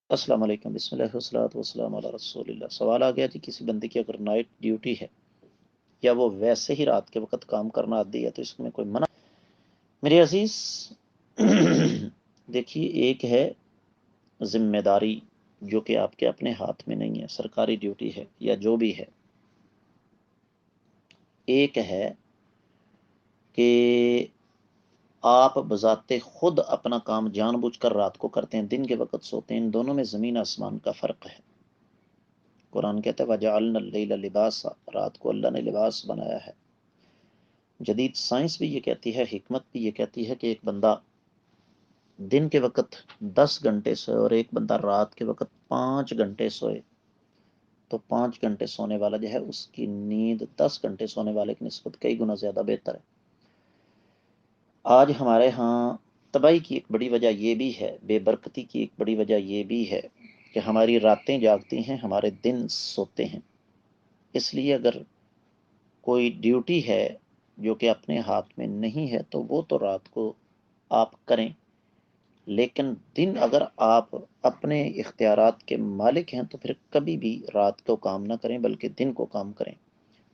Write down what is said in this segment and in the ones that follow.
السلام علیکم، بسم اللہ والصلاۃ والسلام علی رسول اللہ۔ سوال آ گیا جی، کسی بندے کی اگر نائٹ ڈیوٹی ہے یا وہ ویسے ہی رات کے وقت کام کرنا عادی ہے تو اس میں کوئی منع؟ میرے عزیز دیکھیے، ایک ہے ذمہ داری جو کہ آپ کے اپنے ہاتھ میں نہیں ہے، سرکاری ڈیوٹی ہے یا جو بھی ہے۔ ایک ہے کہ آپ بذات خود اپنا کام جان بوجھ کر رات کو کرتے ہیں، دن کے وقت سوتے ہیں۔ ان دونوں میں زمین آسمان کا فرق ہے۔ قرآن کہتا ہے وَجَعَلْنَا اللَّيْلَ لِبَاسًا، رات کو اللہ نے لباس بنایا ہے۔ جدید سائنس بھی یہ کہتی ہے، حکمت بھی یہ کہتی ہے کہ ایک بندہ دن کے وقت 10 گھنٹے سوئے اور ایک بندہ رات کے وقت 5 گھنٹے سوئے تو 5 گھنٹے سونے والا جو ہے اس کی نیند 10 گھنٹے سونے والے کی نسبت کئی گنا زیادہ بہتر ہے۔ آج ہمارے ہاں تباہی کی ایک بڑی وجہ یہ بھی ہے، بے برکتی کی ایک بڑی وجہ یہ بھی ہے کہ ہماری راتیں جاگتی ہیں، ہمارے دن سوتے ہیں۔ اس لیے اگر کوئی ڈیوٹی ہے جو کہ اپنے ہاتھ میں نہیں ہے تو وہ تو رات کو آپ کریں، لیکن دن اگر آپ اپنے اختیارات کے مالک ہیں تو پھر کبھی بھی رات کو کام نہ کریں بلکہ دن کو کام کریں،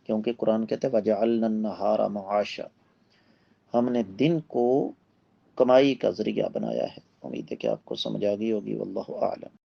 کیونکہ قرآن کہتا ہے وَجَعَلْنَا النَّهَارَ مَعَاشًا، ہم نے دن کو کمائی کا ذریعہ بنایا ہے۔ امید ہے کہ آپ کو سمجھ آ گئی ہوگی۔ واللہ اعلم۔